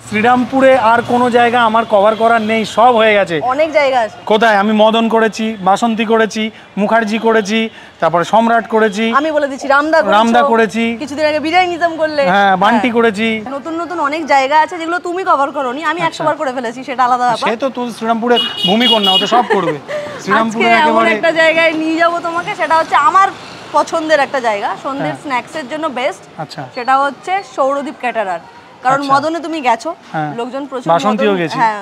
শ্রীরামপুরে আর কোনো জায়গা আমার কভার করার নেই, সব হয়ে গেছে। অনেক জায়গা আছে। কোথায়? আমি মদন করেছি, বাসন্তী করেছি, মুখার্জি করেছি, তারপরে সম্রাট করেছি, আমি বলে দিচ্ছি রামদা করেছি, কিছুদিন আগে বিজয় নিজাম করলে, হ্যাঁ বান্টি করেছি। নতুন নতুন অনেক জায়গা আছে যেগুলো তুমি কভার করোনি, আমি 100 বার করে ফেলেছি, সেটা আলাদা ব্যাপার। সে তো তুই শ্রীরামপুরে ভূমিকন্যা, ও তো সব করবে। শ্রীরামপুরে একেবারে একটা জায়গায় নিয়ে যাব তোমাকে, সেটা হচ্ছে আমার পছন্দের একটা জায়গা, সন্ধ্যের স্ন্যাক্সের জন্য বেস্ট। আচ্ছা, সেটা হচ্ছে সৌরদীপ ক্যাটারার। কারণ মদনে তুমি গেছো, লোকজন প্রচুর, হ্যাঁ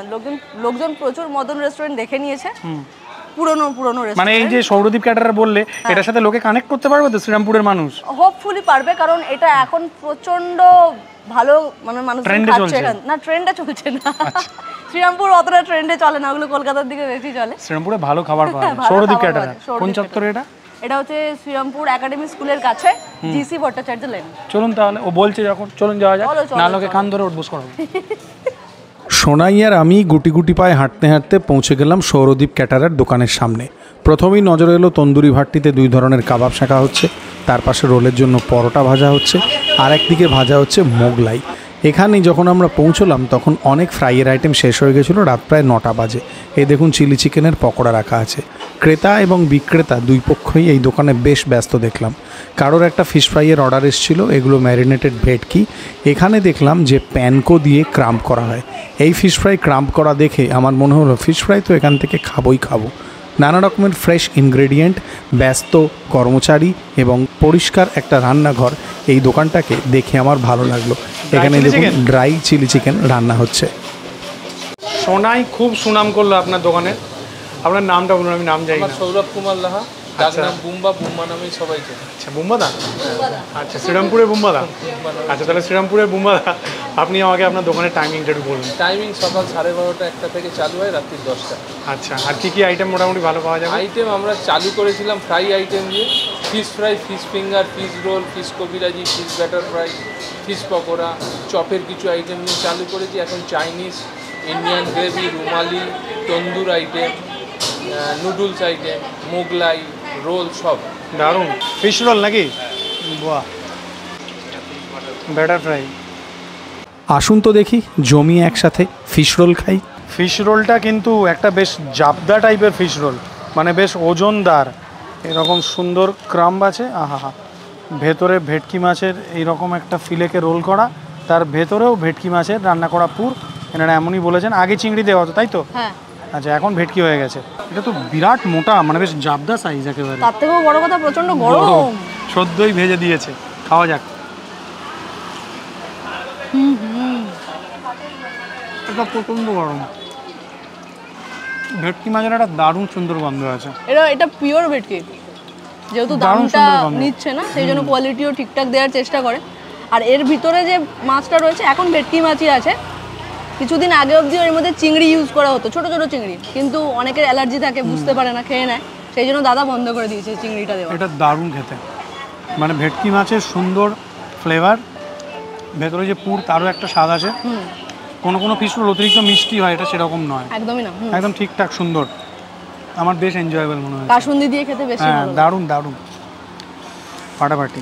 লোকজন প্রচুর মদন রেস্টুরেন্ট দেখে নিয়েছে, পুরনো রেস্টুরেন্ট। মানে এই যে সৌরদীপ ক্যাটারার বললে, এটার সাথে লোকে কানেক্ট করতে পারবে তো শ্রীরামপুরের মানুষ? হোপফুলি পারবে, কারণ এটা এখন প্রচন্ড ভালো, মানে মানুষ খাচ্ছে না, ট্রেন্ডে চলছে না। শ্রীরামপুর অতটা ট্রেন্ডে চলে না, ওগুলো কলকাতার দিকে বেশি চলে। শ্রীরামপুরে ভালো খাবার পাওয়া যায়। সৌরদীপ ক্যাটারার কোন চত্বরে এটা? এটা হচ্ছে শ্রীরামপুর একাডেমি স্কুলের কাছে, জিসি ভট্টাচার্য লেন। চলুন তাহলে, ও বলছে যখন, চলুন যাওয়া যাক, না লোকে কান ধরে উঠবস করাবো। সোনাই আর আমি গুটি গুটি পায়ে হাঁটতে হাঁটতে পৌঁছে গেলাম সৌরদীপ ক্যাটারার দোকানের সামনে। প্রথমেই নজরে এলো তন্দুরি ভাট্টিতে 2 ধরনের কাবাব শাঁকা হচ্ছে, তার পাশে রোলের জন্য পরোটা ভাজা হচ্ছে, আর একদিকে ভাজা হচ্ছে মোগলাই। এখানেই যখন আমরা পৌঁছলাম তখন অনেক ফ্রাইয়ের আইটেম শেষ হয়ে গেছিলো, রাত প্রায় 9টা বাজে। এই দেখুন চিলি চিকেনের পকোড়া রাখা আছে। ক্রেতা এবং বিক্রেতা দুই পক্ষই এই দোকানে বেশ ব্যস্ত দেখলাম। কারোর একটা ফিশ ফ্রাইয়ের অর্ডার এসেছিলো, এগুলো ম্যারিনেটেড ভেটকি। এখানে দেখলাম যে প্যানকো দিয়ে ক্রাম্প করা হয়। এই ফিশ ফ্রাই ক্রাম্প করা দেখে আমার মনে হলো ফিশ ফ্রাই তো এখান থেকে খাবো। নানা রকমের ফ্রেশ ইনগ্রেডিয়েন্ট, ব্যস্ত কর্মচারী এবং পরিষ্কার একটা রান্নাঘর, এই দোকানটাকে দেখে আমার ভালো লাগলো। এখানে দেখুন ড্রাই চিলি চিকেন রান্না হচ্ছে। সোনাই খুব সুনাম করলো আপনার দোকানে। আপনার নামটা বলুন, আমি নাম জানি না। সৌরভ কুমার লাহা, যার নাম বুম্বা নামেই সবাই চেনে। আচ্ছা, বুম্বাদা। আচ্ছা, শ্রীরামপুরের বুম্বাদা। আচ্ছা, তাহলে শ্রীরামপুরের বুম্বাদা, আপনি আমাকে আপনার দোকানের টাইমিংটা একটু বলুন। টাইমিং সকাল 12:30টা 1টা থেকে চালু হয় রাত্রি 10টা। আচ্ছা, আর কি আইটেম মোটামুটি ভালো পাওয়া যাবে? আইটেম আমরা চালু করেছিলাম ফ্রাই আইটেম দিয়ে, fish fry, fish finger, fish roll, fish কবিরাজি, fish batter fry, fish pakora, চপের কিছু আইটেম নিয়ে চালু করেছি। এখন Chinese, Indian gravy, rumali, tandoor item, noodles item, Mughlai, roll, সব। দারুণ। ফিশ রোল নাকি? বাহ, ব্যাটার ফ্রাই। আসুন তো দেখি জমিয়ে একসাথে ফিশ রোল খাই। ফিশ রোলটা কিন্তু একটা বেশ জাবদা টাইপের ফিশ রোল, মানে বেশ ওজনদার। এরকম সুন্দর ক্রাম্ব আছে, আহা, ভেতরে ভেটকি মাছের এইরকম একটা ফিলেকে রোল করা, তার ভেতরেও ভেটকি মাছের রান্না করা পুর। এনারা এমনই বলেছেন, আগে চিংড়ি দেওয়া হতো তাই তো? হ্যাঁ। আচ্ছা, এখন ভেটকি হয়ে গেছে। এটা তো বিরাট মোটা, মানে বেশ জাবদা সাইজ একেবারে। তার থেকেও বড় কথা প্রচন্ড গরম। সদ্যই ভেজে দিয়েছে, খাওয়া যাক। এটা প্রচন্ড গরম। ভেটকি মাছের একটা দারুণ সুন্দর গন্ধ আছে। এটা পিওর ভেটকি, যেহেতু দামটা নিচ্ছে না সেই জন্য কোয়ালিটিও ঠিকঠাক দেওয়ার চেষ্টা করে। আর এর ভিতরে যে মাছটা রয়েছে, এখন ভেটকি মাছই আছে, কিছুদিন আগে অবধি এর মধ্যে চিংড়ি ইউজ করা হতো, ছোট ছোট চিংড়ি, কিন্তু অনেকের অ্যালার্জি থাকে, বুঝতে পারে না, খেয়ে নেয়, সেই জন্য দাদা বন্ধ করে দিয়েছে চিংড়িটা দেওয়া। এটা দারুণ খেতে, মানে ভেটকি মাছের সুন্দর ফ্লেভার, ভেতরে যে পুর তারও একটা স্বাদ আছে। কোনো ফিশ রোল অতিরিক্ত মিষ্টি হয়, এটা সেরকম নয়, একদমই না, একদম ঠিকঠাক সুন্দর। আমার বেশ এনজয়েবল মনে হয়। কাসুন্দি দিয়ে খেতে বেশি ভালো। দারুণ ফাটাফাটি।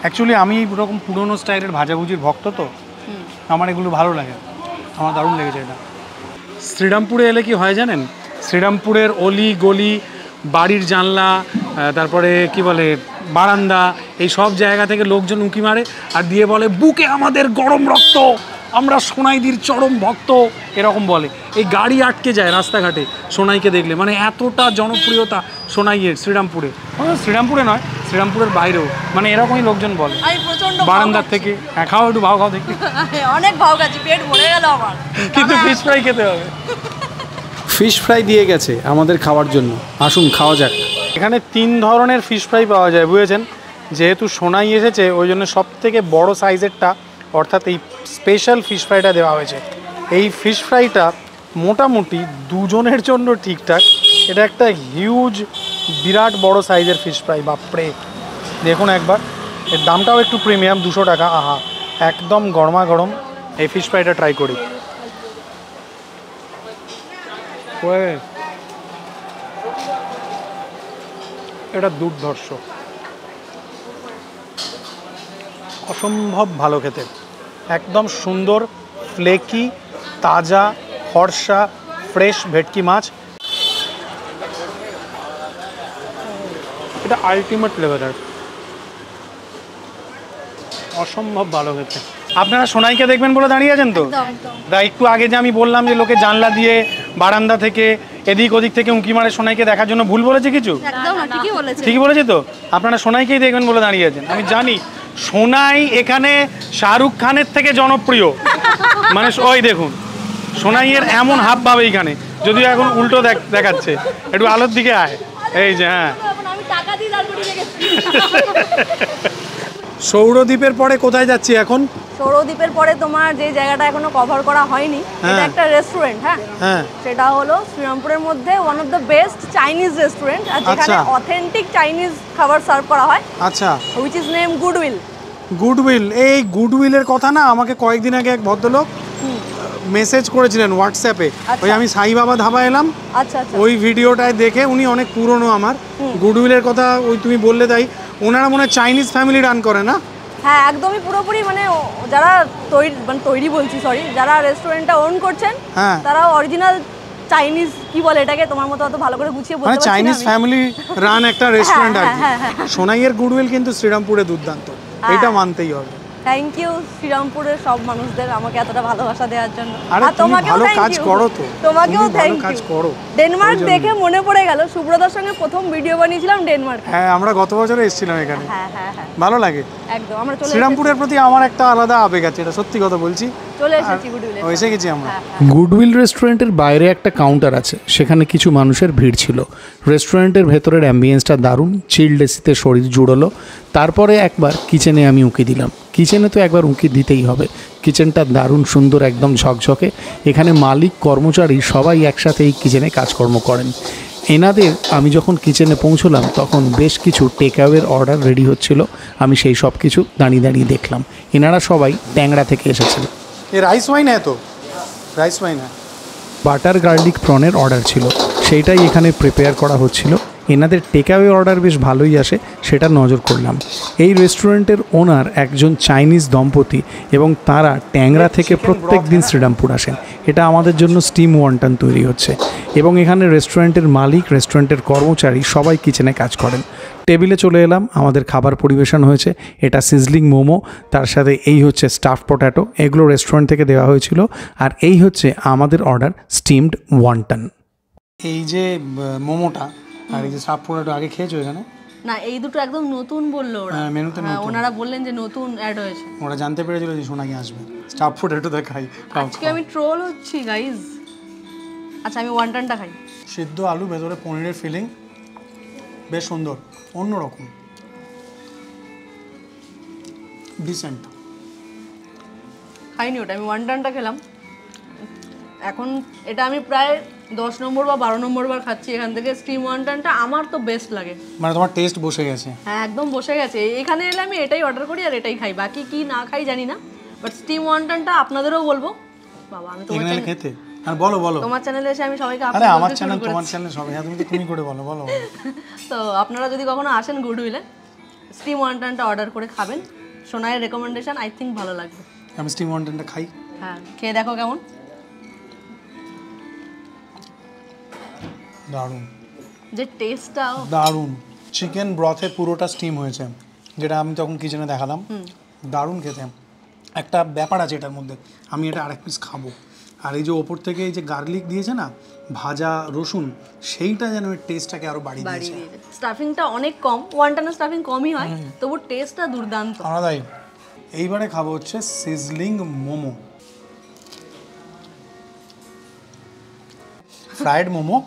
অ্যাকচুয়ালি আমি এরকম পুরোনো স্টাইলের ভাজাভুজির ভক্ত, তো আমার এগুলো ভালো লাগে, আমার দারুণ লেগেছে এটা। শ্রীরামপুরে এলে কি হয় জানেন, শ্রীরামপুরের অলি গলি, বাড়ির জানলা, তারপরে কি বলে বারান্দা, এই সব জায়গা থেকে লোকজন উঁকি মারে আর দিয়ে বলে, বুকে আমাদের গরম রক্ত, আমরা সোনাইদির চরম ভক্ত, এরকম বলে। এই গাড়ি আটকে যায় রাস্তাঘাটে সোনাইকে দেখলে, মানে এতটা জনপ্রিয়তা সোনাইয়ের শ্রীরামপুরে। শ্রীরামপুরে নয়, শ্রীরামপুরের বাইরেও, মানে এরকমই লোকজন বলে বারান্দার থেকে। হ্যাঁ, খাও, একটু ভাও খাও দেখি। অনেক ভাও খাচ্ছি, পেট ভরে গেল আমার, কিন্তু ফিশ ফ্রাই খেতে হবে। ফিশ ফ্রাই দিয়ে গেছে আমাদের খাওয়ার জন্য, আসুন খাওয়া যাক। এখানে 3 ধরনের ফিশ ফ্রাই পাওয়া যায়, বুঝেছেন? যেহেতু সোনাই এসেছে ওই জন্য সব থেকে বড় সাইজেরটা, অর্থাৎ এই স্পেশাল ফিশ ফ্রাইটা দেওয়া হয়েছে। এই ফিশ ফ্রাইটা মোটামুটি 2 জনের জন্য ঠিকঠাক। এটা একটা হিউজ, বিরাট বড় সাইজের ফিশ ফ্রাই, বাপরে। দেখুন একবার, এর দামটাও একটু প্রিমিয়াম, 200 টাকা। আহা, একদম গরমা গরম এই ফিশ ফ্রাইটা ট্রাই করি। এটা দুর্ধর্ষ, অসম্ভব ভালো খেতে, একদম সুন্দর ফ্লেকি তাজা ফর্সা ফ্রেশ ভেটকি মাছ। এটা আলটিমেট লেভেলের, অসম্ভব ভালো খেতে। আপনারা সোনাইকে দেখবেন বলে দাঁড়িয়ে আছেন তো? একটু আগে যে আমি বললাম যে লোকে জানলা দিয়ে বারান্দা থেকে এদিক ওদিক থেকে উঁকি মারে সোনাইকে দেখার জন্য, ভুল বলেছে কিছু? একদম না, ঠিকই বলেছে। ঠিকই বলেছে তো? আপনারা সোনাইকেই দেখবেন বলে দাঁড়িয়ে আছেন। আমি জানি সোনাই এখানে শাহরুখ খানের থেকে জনপ্রিয়, মানে ওই দেখুন সোনাইয়ের এমন হাব ভাব এইখানে, যদিও এখন উল্টো দেখাচ্ছে। একটু আলোর দিকে আয়, এই যে হ্যাঁ। আমি টাকা দিয়ে তারপরে রেখেছি। সৌরদ্বীপের পরে কোথায় যাচ্ছি এখন? সৌরদ্বীপের পরে তোমার যে জায়গাটা এখনো কভার করা হয়নি, এটা একটা রেস্টুরেন্ট। হ্যাঁ, সেটা হলো শ্রীরামপুরের মধ্যে one of the best Chinese restaurant, আর যেখানে অথেন্টিক চাইনিজ খাবার সার্ভ করা হয়। আচ্ছা, which is name Goodwill. Goodwill, এই গুডউইলের কথা না আমাকে কয়েকদিন আগে এক ভদ্রলোক মেসেজ করেছিলেন হোয়াটসঅ্যাপে। ওই আমি সাই বাবা ধাবা এলাম, আচ্ছা আচ্ছা, ওই ভিডিওটায় দেখে, উনি অনেক পুরনো আমার। গুডউইলের কথা ওই তুমি বললে তাই, ওনারা মনে হয় চাইনিজ ফ্যামিলি রান করে না? হ্যাঁ, একদমই পুরোপুরি, মানে যারা তৈরি বলছি সরি, যারা রেস্টুরেন্টটা ওন করছেন তারা অরিজিনাল চাইনিজ, কি বলে এটাকে, তোমার মতো অত ভালো করে গুছিয়ে বলতে পারছি না, চাইনিজ ফ্যামিলি রান একটা রেস্টুরেন্ট আর কি। সোনাইয়ের গুডউইল কিন্তু শ্রীরামপুরে দুর্দান্ত, এটা মানতেই হবে। থ্যাংক ইউ শ্রীরামপুরের সব মানুষদের আমাকে এতটা ভালোবাসা দেওয়ার জন্য। আর তোমাকেও ভালো কাজ করো তো, তোমাকেও থ্যাংক কাজ ইউ। করো। ডেনমার্ক দেখে মনে পড়ে গেল, সুব্রতর সঙ্গে প্রথম ভিডিও বানিয়েছিলাম ডেনমার্ক। হ্যাঁ, আমরা গত বছরে এসেছিলাম এখানে। হ্যাঁ হ্যাঁ হ্যাঁ, ভালো লাগে একদম। আমরা চলে শ্রীরামপুরের প্রতি আমার একটা আলাদা আবেগ আছে, এটা সত্যি কথা বলছি। চলে এসেছি গুডউইলে, এসে গেছি আমরা। গুডউইল রেস্টুরেন্টের বাইরে একটা কাউন্টার আছে, সেখানে কিছু মানুষের ভিড় ছিল। রেস্টুরেন্টের ভেতরের অ্যাম্বিয়েন্সটা দারুণ, চিল্ড এসিতে শরীর জুড়লো। তারপরে একবার কিচেনে আমি উঁকি দিলাম। কিচেনে তো একবার উঁকি দিতেই হবে, কিচেনটা দারুণ সুন্দর, একদম ঝকঝকে। এখানে মালিক কর্মচারী সবাই একসাথে এই কিচেনে কাজকর্ম করেন। এনাদের আমি যখন কিচেনে পৌঁছলাম তখন বেশ কিছু টেকঅ্যাওয়ের অর্ডার রেডি হচ্ছিল, আমি সেই সব কিছু দাঁড়িয়ে দাঁড়িয়ে দেখলাম। এনারা সবাই ট্যাংরা থেকে এসেছেন। ये राइस वाइन है, तो राइस वाइन है। বাটার গার্লিক প্রনের অর্ডার ছিল, সেইটাই এখানে প্রিপেয়ার করা হচ্ছিল। এনাদের টেকঅ্যাওয়ে অর্ডার বেশ ভালোই আসে, সেটা নজর করলাম। এই রেস্টুরেন্টের ওনার একজন চাইনিজ দম্পতি এবং তারা ট্যাংরা থেকে প্রত্যেক দিন শ্রীরামপুর আসেন। এটা আমাদের জন্য স্টিম ওয়ান্টন তৈরি হচ্ছে এবং এখানে রেস্টুরেন্টের মালিক, রেস্টুরেন্টের কর্মচারী সবাই কিচেনে কাজ করেন। টেবিলে চলে এলাম, আমাদের খাবার পরিবেশন হয়েছে। এটা সিজলিং মোমো, তার সাথে এই হচ্ছে স্টাফ পট্যাটো, এগুলো রেস্টুরেন্ট থেকে দেওয়া হয়েছিল। আর এই হচ্ছে আমাদের অর্ডার স্টিমড ওয়ান্টন। এই যে মোমোটা আর এই যে স্টাফ পটেটো আগে খেয়েছো এখানে? না, এই দুটো একদম নতুন বললো ওরা। মেনুতে নতুন, ওনারা বললেন যে নতুন অ্যাড হয়েছে। ওরা জানতে পেরেছিল যে সোনাই আসবে, স্টাফ পটেটোটা খাই। আজকে আমি ট্রোল হচ্ছি গাইজ। আচ্ছা, আমি ওয়ান্টনটা খাই। সিদ্ধ আলু, ভেতরে পনিরের ফিলিং, বেশ সুন্দর, অন্যরকম, ডিসেন্ট। খাইনি ওটা, আমি ওয়ান্টনটা খেলাম। এখন এটা আমি প্রায় 10 নম্বর বা 12 নম্বর বার খাচ্ছি এখান থেকে। স্টিম ওয়ান্টনটা আমার তো বেস্ট লাগে, মানে তোমার টেস্ট বসে গেছে? হ্যাঁ, একদম বসে গেছে। এখানে এলে আমি এটাই অর্ডার করি আর এটাই খাই, বাকি কি না খাই জানি না। বাট স্টিম ওয়ান্টনটা আপনাদেরও বলবো। বাবা, আমি তোমার এখানে খেতে আর বলো বলো তোমার চ্যানেলে এসে আমি সবাইকে আরে আমার চ্যানেল তোমার চ্যানেল সবাই, হ্যাঁ তুমি তো তুমি করে বলো বলো। তো আপনারা যদি কখনো আসেন গুডউইলে, স্টিম ওয়ান্টনটা অর্ডার করে খাবেন। সোনাইয়ের রেকমেন্ডেশন, আই থিঙ্ক ভালো লাগবে। আমি স্টিম ওয়ান্টনটা খাই। হ্যাঁ, খেয়ে দেখো কেমন। দারুণ, যে টেস্টটা দারুণ। চিকেন ব্রথে পুরোটা স্টিম হয়েছে, যেটা আমি তখন কিচেনে দেখালাম। দারুণ খেতে। একটা ব্যাপার আছে এটার মধ্যে, আমি এটা আরেক পিস খাবো। আর এই যে ওপর থেকে এই যে গার্লিক দিয়েছে না, ভাজা রসুন, সেইটা যেন এর টেস্টটাকে আরো বাড়িয়ে দিয়েছে। স্টাফিংটা অনেক কম, ওয়ান্টনের স্টাফিং কমই হয়, তবু টেস্টটা দুর্দান্ত, আলাদাই। এইবারে খাবো হচ্ছে সিজলিং মোমো, ফ্রাইড মোমো,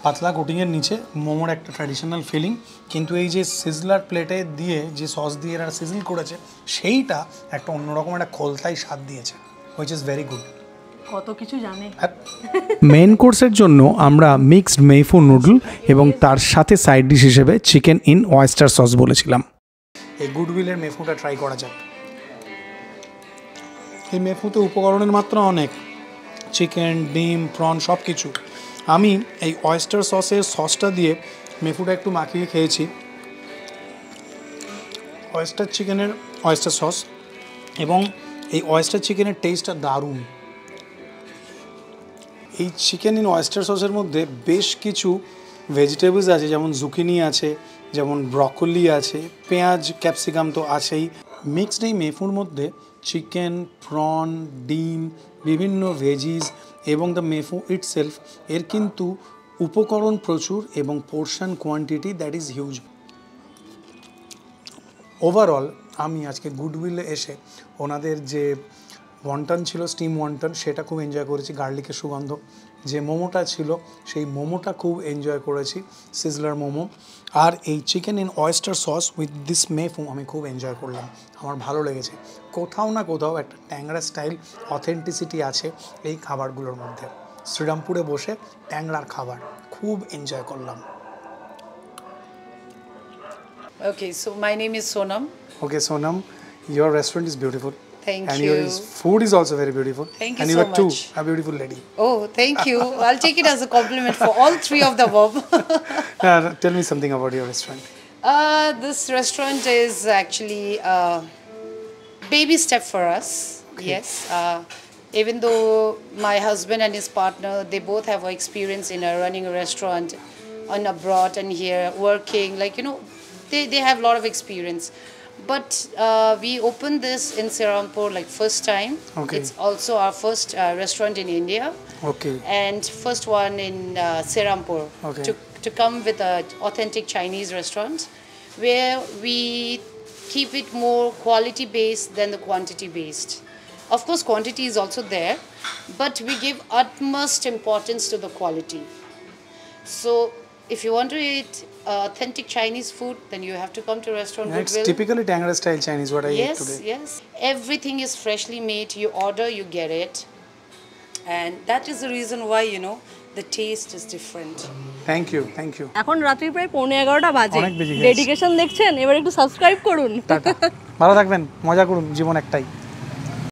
পাতলা কোটিংয়ের নিচে মোমোর একটা ট্র্যাডিশনাল ফিলিং, কিন্তু এই যে সিজলার প্লেটে দিয়ে যে সস দিয়ে এরা সিজল করেছে, সেইটা একটা অন্যরকম একটা খোলতাই স্বাদ দিয়েছে, হুইচ ইজ ভেরি গুড। কত কিছু জানে। মেন কোর্সের জন্য আমরা মিক্সড মেইফু নুডল এবং তার সাথে সাইড ডিশ হিসেবে চিকেন ইন ওয়েস্টার সস বলেছিলাম। এই গুডউইলের মেফুটা ট্রাই করা যাক। এই মেফুতে উপকরণের মাত্রা অনেক, চিকেন, ডিম, প্রন সব কিছু। আমি এই অয়েস্টার সসের সসটা দিয়ে মেফুটা একটু মাখিয়ে খেয়েছি। অয়েস্টার চিকেনের অয়েস্টার সস এবং এই অয়েস্টার চিকেনের টেস্টটা দারুণ। এই চিকেন ইন অয়েস্টার সসের মধ্যে বেশ কিছু ভেজিটেবলস আছে, যেমন জুকিনি আছে, যেমন ব্রকলি আছে, পেঁয়াজ ক্যাপসিকাম তো আছেই। মিক্সড এই মেফুর মধ্যে চিকেন, প্রন, ডিম, বিভিন্ন ভেজিস এবং দ্য মেফু ইটসেলফ এর কিন্তু উপকরণ প্রচুর এবং portion quantity that is huge. Overall আমি আজকে গুডউইলে এসে ওনাদের যে ওয়ান্টন ছিল, স্টিম ওয়ান্টন, সেটা খুব এনজয় করেছি, গার্লিকের সুগন্ধ। যে মোমোটা ছিল সেই মোমোটা খুব এনজয় করেছি, সিজলার মোমো। আর এই chicken in oyster sauce with this মেফু আমি খুব এনজয় করলাম, আমার ভালো লেগেছে। কোথাও না কোথাও একটা ট্যাংরা স্টাইল অথেন্টিসিটি আছে এই খাবারগুলোর মধ্যে। শ্রীরামপুরে বসে ট্যাংরার খাবার খুব এনজয় করলাম। Okay, so my name is Sonam. Okay, Sonam, your restaurant is beautiful. Thank and you. your food is also very beautiful. Thank you and so you are too much. a beautiful lady. Oh, thank you. I'll take it as a compliment for all three of the above. Tell me something about your restaurant. This restaurant is actually a baby step for us. Yes. Even though my husband and his partner, they both have experience in running a restaurant on abroad and here working, like, you know, they have a lot of experience. But we opened this in Serampore like first time. Okay. It's also our first restaurant in India. Okay. And first one in Serampore. Okay. To come with an authentic Chinese restaurant where we keep it more quality based than the quantity based. Of course, quantity is also there, but we give utmost importance to the quality. So if you want to eat authentic Chinese food, then you have to come to restaurant Yeah, it's Goodwill. typically Tangra style Chinese what I ate Yes, today. yes. Everything is freshly made. You order, you get it. And that is the reason why, you know, the taste is different. Thank you, thank you. এখন রাত্রি প্রায় 11:15 বাজে। অনেক বেজে গেছে। Dedication দেখছেন, এবার একটু সাবস্ক্রাইব করুন। টাটা। ভালো থাকবেন, মজা করুন, জীবন একটাই।